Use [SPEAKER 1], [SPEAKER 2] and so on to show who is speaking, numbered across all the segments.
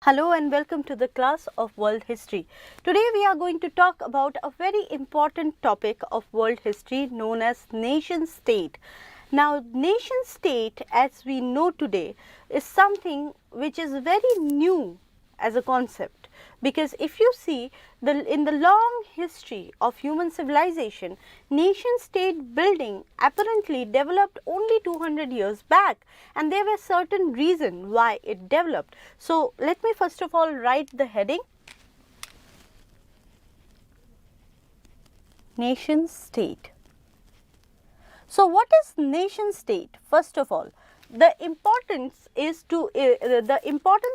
[SPEAKER 1] Hello and welcome to the class of World History. Today we are going to talk about a very important topic of world history known as nation state. Now, nation state as we know today is something which is very new as a concept, because if you see in the long history of human civilization, nation state building apparently developed only 200 years back, and there were certain reasons why it developed. So, let me first of all write the heading nation state. So, what is nation state? First of all, the importance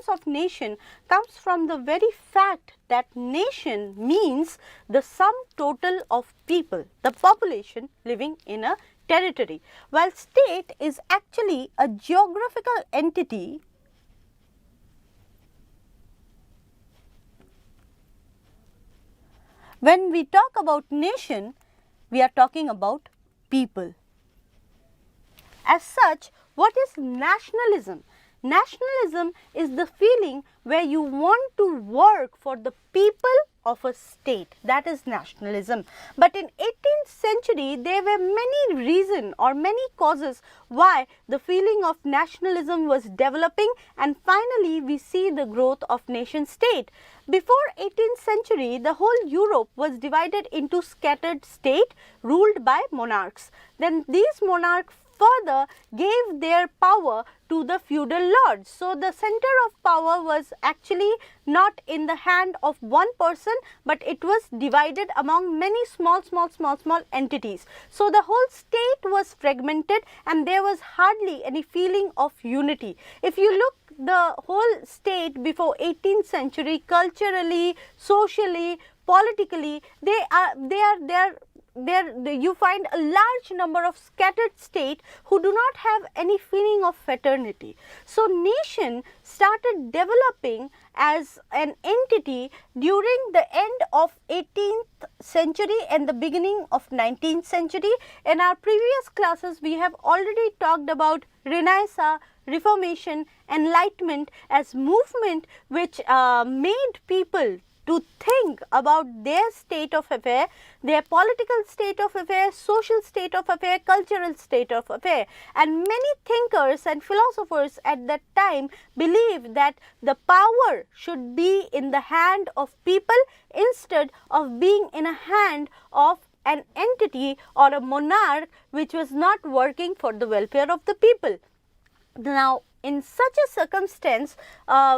[SPEAKER 1] of nation comes from the very fact that nation means the sum total of people, the population living in a territory, while state is actually a geographical entity when we talk about nation, we are talking about people. As such, what is nationalism? Nationalism is the feeling where you want to work for the people of a state. That is nationalism. But in 18th century, there were many reasons or many causes why the feeling of nationalism was developing, and finally we see the growth of nation state. Before 18th century, the whole Europe was divided into scattered state ruled by monarchs. Then these monarchs further gave their power to the feudal lords. So, the center of power was actually not in the hand of one person, but it was divided among many small entities. So, the whole state was fragmented and there was hardly any feeling of unity. If you look the whole state before 18th century, culturally, socially, politically, you find a large number of scattered states who do not have any feeling of fraternity. So, nation started developing as an entity during the end of 18th century and the beginning of 19th century. In our previous classes, we have already talked about Renaissance, Reformation, Enlightenment as movement which made people to think about their state of affair, their political state of affair, social state of affair, cultural state of affair. And many thinkers and philosophers at that time believed that the power should be in the hand of people instead of being in a hand of an entity or a monarch which was not working for the welfare of the people. Now, in such a circumstance,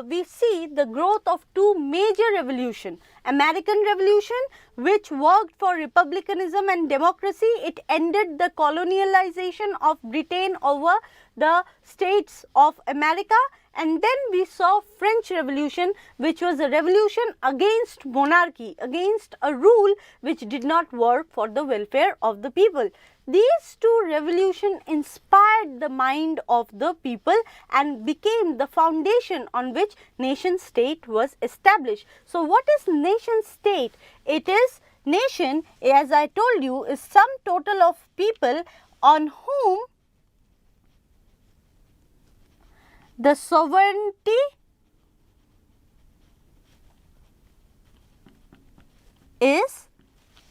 [SPEAKER 1] we see the growth of two major revolutions. American Revolution, which worked for republicanism and democracy, it ended the colonialization of Britain over the states of America. And then we saw French Revolution, which was a revolution against monarchy, against a rule which did not work for the welfare of the people. These two revolutions inspired the mind of the people and became the foundation on which nation state was established. So, what is nation state? It is nation, as I told you, is sum total of people on whom the sovereignty is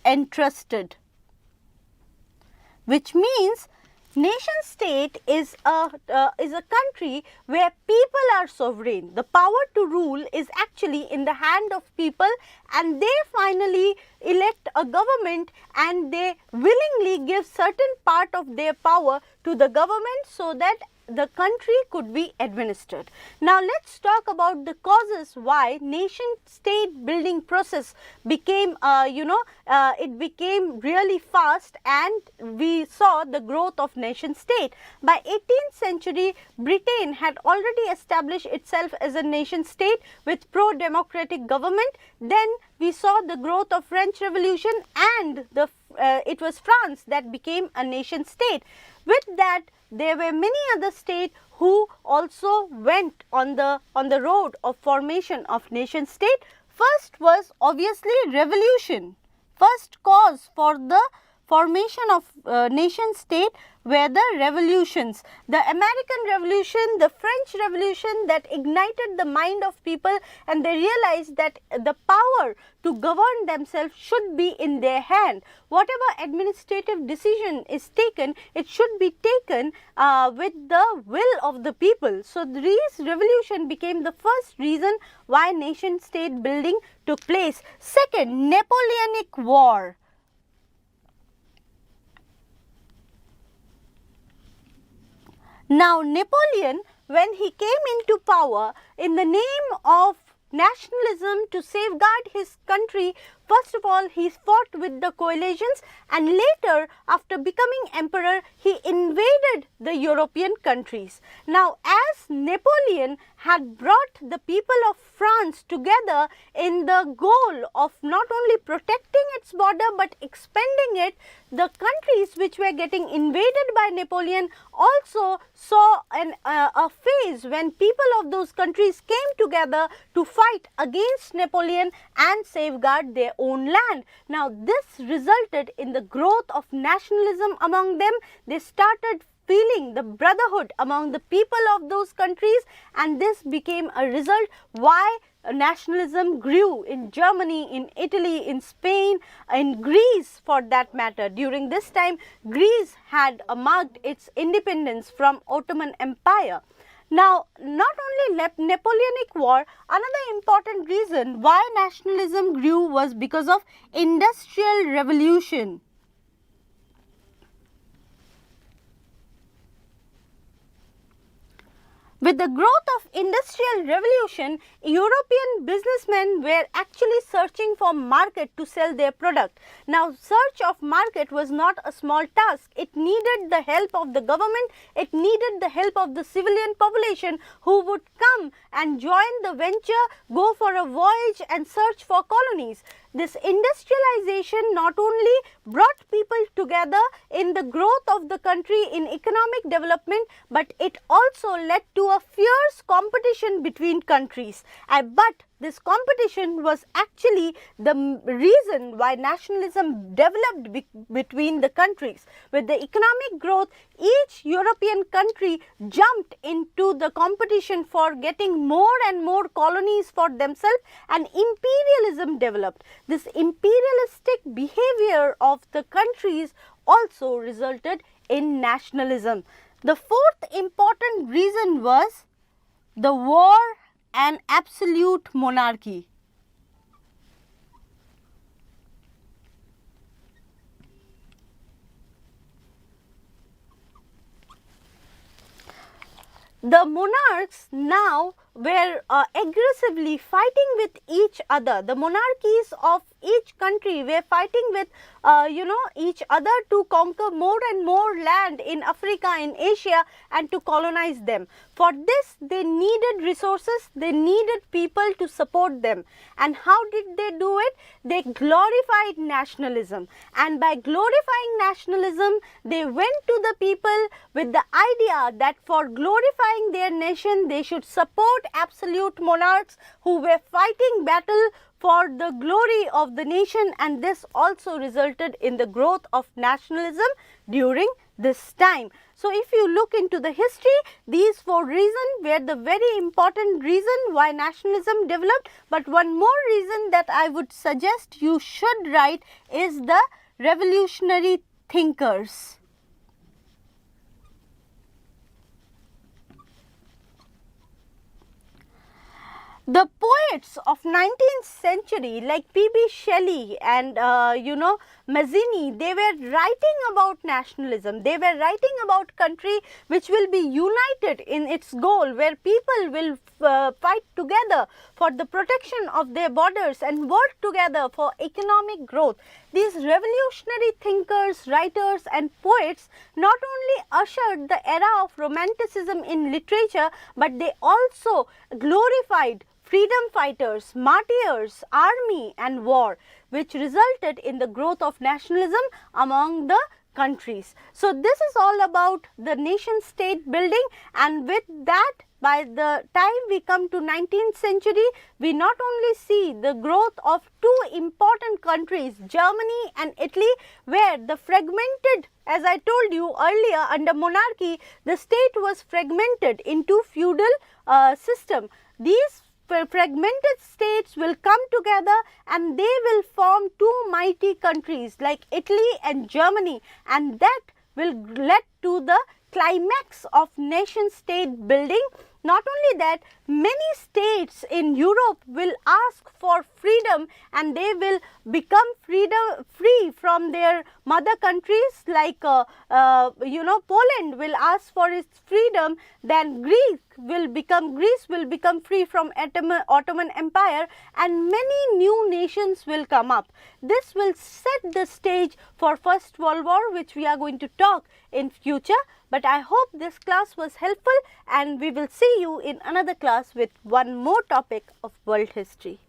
[SPEAKER 1] entrusted, which means nation state is a country where people are sovereign. The power to rule is actually in the hand of people, and they finally elect a government and they willingly give certain part of their power to the government so that the country could be administered. Now, let's talk about the causes why nation state building process became it became really fast, and we saw the growth of nation state. By 18th century, Britain had already established itself as a nation state with pro-democratic government. Then we saw the growth of French Revolution, and it was France that became a nation state. With that, there were many other states who also went on the road of formation of nation state. First was obviously revolution. First cause for the formation of nation state were the revolutions. The American Revolution, the French Revolution, that ignited the mind of people, and they realized that the power to govern themselves should be in their hand. Whatever administrative decision is taken, it should be taken with the will of the people. So, this revolution became the first reason why nation state building took place. Second, Napoleonic War. Now, Napoleon, when he came into power, in the name of nationalism, to safeguard his country, first of all he fought with the coalitions, and later, after becoming emperor, he invaded the European countries. Now, as Napoleon had brought the people of France together in the goal of not only protecting its border but expanding it, the countries which were getting invaded by Napoleon also saw a phase when people of those countries came together to fight against Napoleon and safeguard their own land. Now, this resulted in the growth of nationalism among them. They started feeling the brotherhood among the people of those countries, and this became a result why nationalism grew in Germany, in Italy, in Spain, in Greece for that matter. During this time, Greece had marked its independence from Ottoman Empire. Now, not only Napoleonic War, another important reason why nationalism grew was because of Industrial Revolution. With the growth of Industrial Revolution, European businessmen were actually searching for market to sell their product. Now, search of market was not a small task. It needed the help of the government, it needed the help of the civilian population who would come and join the venture, go for a voyage and search for colonies. This industrialization not only brought people together in the growth of the country in economic development, but it also led to a fierce competition between countries. But this competition was actually the reason why nationalism developed between the countries. With the economic growth, each European country jumped into the competition for getting more and more colonies for themselves, and imperialism developed. This imperialistic behavior of the countries also resulted in nationalism. The fourth important reason was the War and Absolute Monarchy. The monarchs now were aggressively fighting with each other. The monarchies of each country were fighting with each other to conquer more and more land in Africa, in Asia, and to colonize them. For this, they needed resources, they needed people to support them. And how did they do it? They glorified nationalism, and by glorifying nationalism, they went to the people with the idea that for glorifying their nation, they should support absolute monarchs who were fighting battle for the glory of the nation, and this also resulted in the growth of nationalism during this time. So, if you look into the history, these four reasons were the very important reason why nationalism developed, but one more reason that I would suggest you should write is the revolutionary thinkers. The poets of 19th century like P.B. Shelley and Mazzini, they were writing about nationalism. They were writing about country which will be united in its goal, where people will fight together for the protection of their borders and work together for economic growth. These revolutionary thinkers, writers and poets not only ushered the era of romanticism in literature, but they also glorified freedom fighters, martyrs, army and war, which resulted in the growth of nationalism among the countries. So, this is all about the nation state building, and with that, by the time we come to 19th century, we not only see the growth of two important countries, Germany and Italy, where the fragmented, as I told you earlier, under monarchy, the state was fragmented into feudal system. These fragmented states will come together and they will form two mighty countries like Italy and Germany, and that will lead to the climax of nation state building. Not only that, many states in Europe will ask for freedom and they will become free from their mother countries, like Poland will ask for its freedom, then Greece will become free from Ottoman Empire, and many new nations will come up. This will set the stage for First World War, which we are going to talk in future. But I hope this class was helpful, and we will see you in another class with one more topic of world history.